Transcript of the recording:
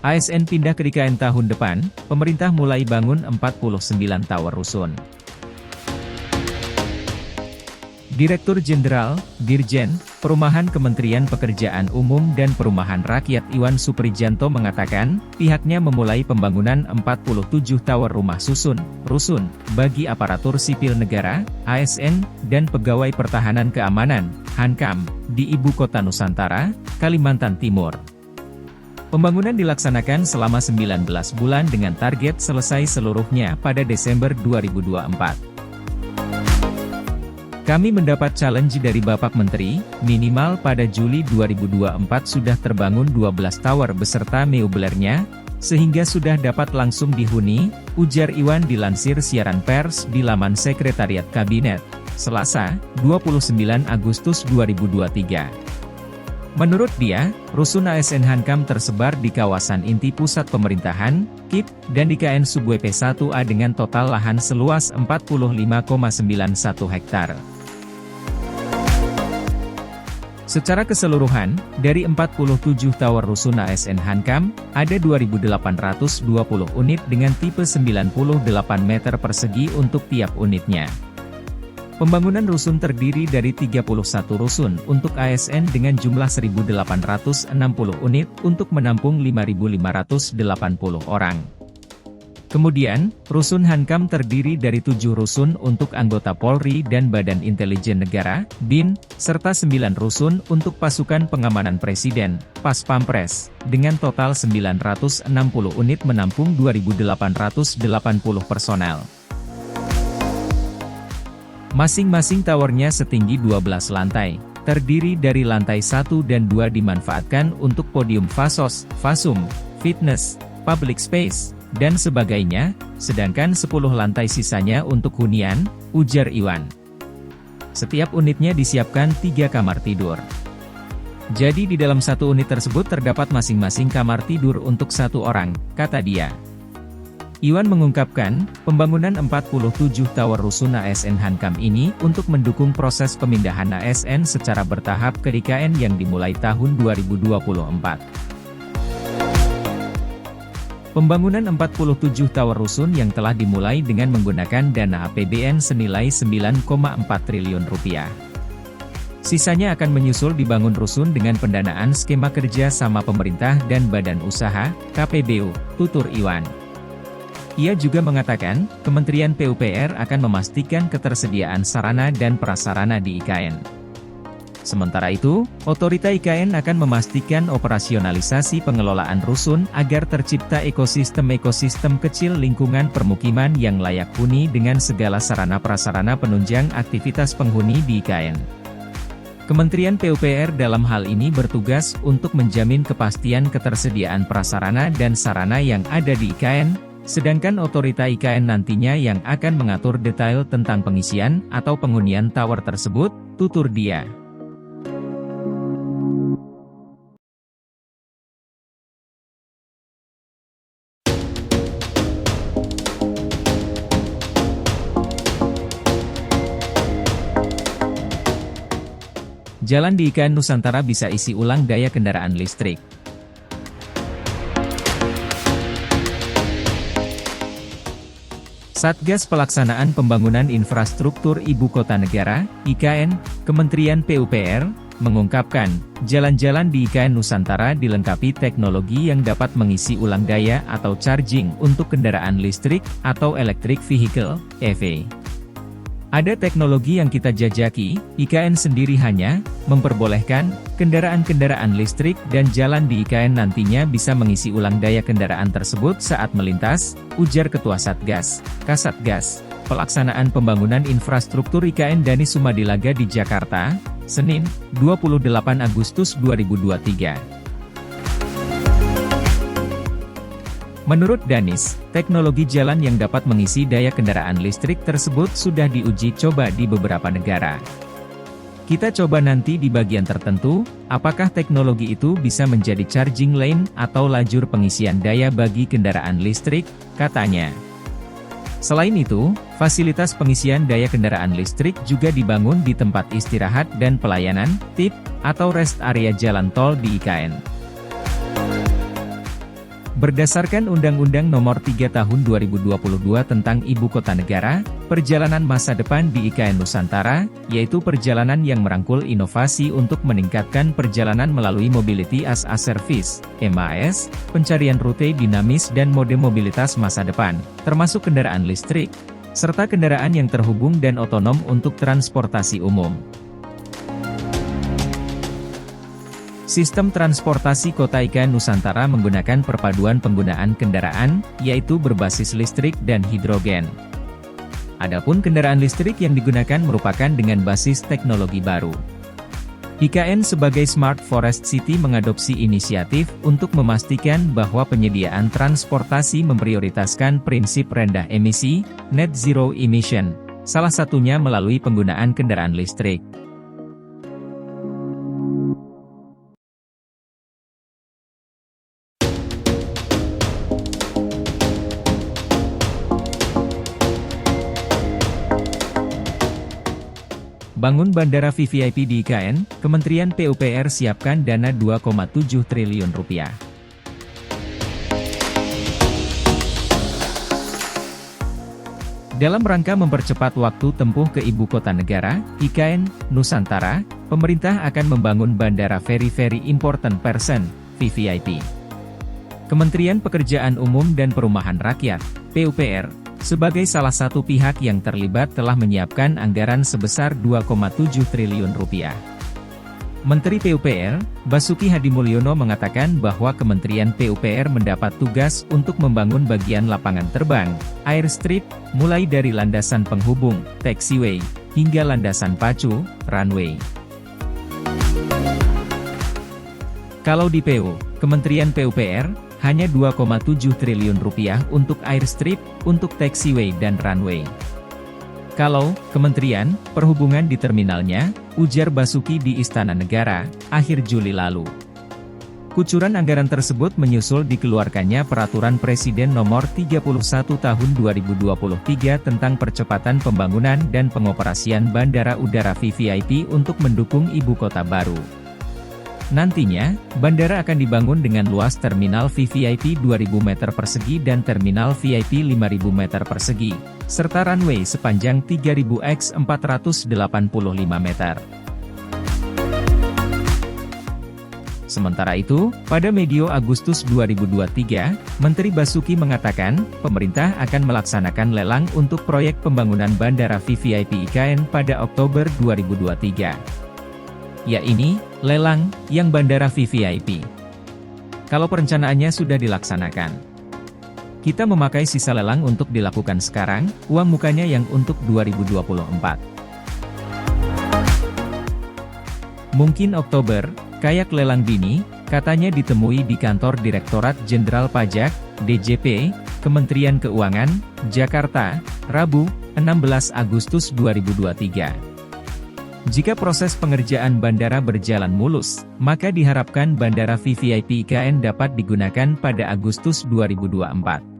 ASN pindah ke IKN tahun depan, pemerintah mulai bangun 49 tower rusun. Direktur Jenderal, Dirjen, Perumahan Kementerian Pekerjaan Umum dan Perumahan Rakyat Iwan Suprijanto mengatakan, pihaknya memulai pembangunan 47 tower rumah susun, rusun, bagi aparatur sipil negara, ASN, dan pegawai pertahanan keamanan, Hankam, di Ibu Kota Nusantara, Kalimantan Timur. Pembangunan dilaksanakan selama 19 bulan dengan target selesai seluruhnya pada Desember 2024. Kami mendapat challenge dari Bapak Menteri, minimal pada Juli 2024 sudah terbangun 12 tower beserta meubelernya, sehingga sudah dapat langsung dihuni, ujar Iwan dilansir siaran pers di laman Sekretariat Kabinet, Selasa, 29 Agustus 2023. Menurut dia, rusun ASN Hankam tersebar di kawasan inti pusat pemerintahan, KIP, dan IKN Subway P1A dengan total lahan seluas 45,91 hektar. Secara keseluruhan, dari 47 tower rusun ASN Hankam, ada 2.820 unit dengan tipe 98 meter persegi untuk tiap unitnya. Pembangunan rusun terdiri dari 31 rusun untuk ASN dengan jumlah 1.860 unit untuk menampung 5.580 orang. Kemudian, rusun Hankam terdiri dari 7 rusun untuk anggota Polri dan Badan Intelijen Negara, BIN, serta 9 rusun untuk pasukan pengamanan Presiden, Pas Pampres, dengan total 960 unit menampung 2.880 personel. Masing-masing towernya setinggi 12 lantai, terdiri dari lantai 1 dan 2 dimanfaatkan untuk podium fasos, fasum, fitness, public space, dan sebagainya, sedangkan 10 lantai sisanya untuk hunian, ujar Iwan. Setiap unitnya disiapkan 3 kamar tidur. Jadi di dalam satu unit tersebut terdapat masing-masing kamar tidur untuk 1 orang, kata dia. Iwan mengungkapkan, pembangunan 47 tower rusun ASN Hankam ini untuk mendukung proses pemindahan ASN secara bertahap ke IKN yang dimulai tahun 2024. Pembangunan 47 tower rusun yang telah dimulai dengan menggunakan dana APBN senilai 9,4 triliun rupiah. Sisanya akan menyusul dibangun rusun dengan pendanaan skema kerja sama pemerintah dan badan usaha, KPBU, tutur Iwan. Ia juga mengatakan, Kementerian PUPR akan memastikan ketersediaan sarana dan prasarana di IKN. Sementara itu, otorita IKN akan memastikan operasionalisasi pengelolaan rusun agar tercipta ekosistem kecil lingkungan permukiman yang layak huni dengan segala sarana prasarana penunjang aktivitas penghuni di IKN. Kementerian PUPR dalam hal ini bertugas untuk menjamin kepastian ketersediaan prasarana dan sarana yang ada di IKN, sedangkan otorita IKN nantinya yang akan mengatur detail tentang pengisian atau penghunian tower tersebut, tutur dia. Jalan di IKN Nusantara bisa isi ulang daya kendaraan listrik. Satgas Pelaksanaan Pembangunan Infrastruktur Ibu Kota Negara, IKN, Kementerian PUPR, mengungkapkan, jalan-jalan di IKN Nusantara dilengkapi teknologi yang dapat mengisi ulang daya atau charging untuk kendaraan listrik, atau electric vehicle, EV. Ada teknologi yang kita jajaki, IKN sendiri hanya memperbolehkan kendaraan-kendaraan listrik dan jalan di IKN nantinya bisa mengisi ulang daya kendaraan tersebut saat melintas, ujar Ketua Satgas, Kasatgas, Pelaksanaan Pembangunan Infrastruktur IKN Dani Sumadilaga di Jakarta, Senin, 28 Agustus 2023. Menurut Danis, teknologi jalan yang dapat mengisi daya kendaraan listrik tersebut sudah diuji coba di beberapa negara. Kita coba nanti di bagian tertentu, apakah teknologi itu bisa menjadi charging lane atau lajur pengisian daya bagi kendaraan listrik, katanya. Selain itu, fasilitas pengisian daya kendaraan listrik juga dibangun di tempat istirahat dan pelayanan, TIP, atau rest area jalan tol di IKN. Berdasarkan Undang-Undang Nomor 3 Tahun 2022 tentang Ibu Kota Negara, perjalanan masa depan di IKN Nusantara, yaitu perjalanan yang merangkul inovasi untuk meningkatkan perjalanan melalui Mobility as a Service, MaaS, pencarian rute dinamis dan mode mobilitas masa depan, termasuk kendaraan listrik, serta kendaraan yang terhubung dan otonom untuk transportasi umum. Sistem transportasi kota IKN Nusantara menggunakan perpaduan penggunaan kendaraan, yaitu berbasis listrik dan hidrogen. Adapun kendaraan listrik yang digunakan merupakan dengan basis teknologi baru. IKN sebagai Smart Forest City mengadopsi inisiatif untuk memastikan bahwa penyediaan transportasi memprioritaskan prinsip rendah emisi, net zero emission, salah satunya melalui penggunaan kendaraan listrik. Bangun Bandara VVIP di IKN, Kementerian PUPR siapkan dana 2,7 triliun rupiah. Dalam rangka mempercepat waktu tempuh ke Ibu Kota Negara, IKN, Nusantara, pemerintah akan membangun Bandara Very Important Person, VVIP. Kementerian Pekerjaan Umum dan Perumahan Rakyat, PUPR, sebagai salah satu pihak yang terlibat telah menyiapkan anggaran sebesar 2,7 triliun rupiah. Menteri PUPR, Basuki Hadimulyono mengatakan bahwa Kementerian PUPR mendapat tugas untuk membangun bagian lapangan terbang, airstrip, mulai dari landasan penghubung, taxiway, hingga landasan pacu, runway. Kalau di PU, Kementerian PUPR, hanya 2,7 triliun rupiah untuk airstrip, untuk taxiway dan runway. Kalau Kementerian Perhubungan di terminalnya, ujar Basuki di Istana Negara, akhir Juli lalu. Kucuran anggaran tersebut menyusul dikeluarkannya Peraturan Presiden Nomor 31 Tahun 2023 tentang percepatan pembangunan dan pengoperasian Bandara Udara VVIP untuk mendukung Ibu Kota baru. Nantinya, bandara akan dibangun dengan luas terminal VVIP 2.000 meter persegi dan terminal VIP 5.000 meter persegi, serta runway sepanjang 3.000 x 485 meter. Sementara itu, pada medio Agustus 2023, Menteri Basuki mengatakan, pemerintah akan melaksanakan lelang untuk proyek pembangunan Bandara VVIP IKN pada Oktober 2023. Ya ini, lelang, yang Bandara VVIP. Kalau perencanaannya sudah dilaksanakan. Kita memakai sisa lelang untuk dilakukan sekarang, uang mukanya yang untuk 2024. Mungkin Oktober, kayak lelang dini, katanya ditemui di kantor Direktorat Jenderal Pajak, DJP, Kementerian Keuangan, Jakarta, Rabu, 16 Agustus 2023. Jika proses pengerjaan bandara berjalan mulus, maka diharapkan Bandara VVIP IKN dapat digunakan pada Agustus 2024.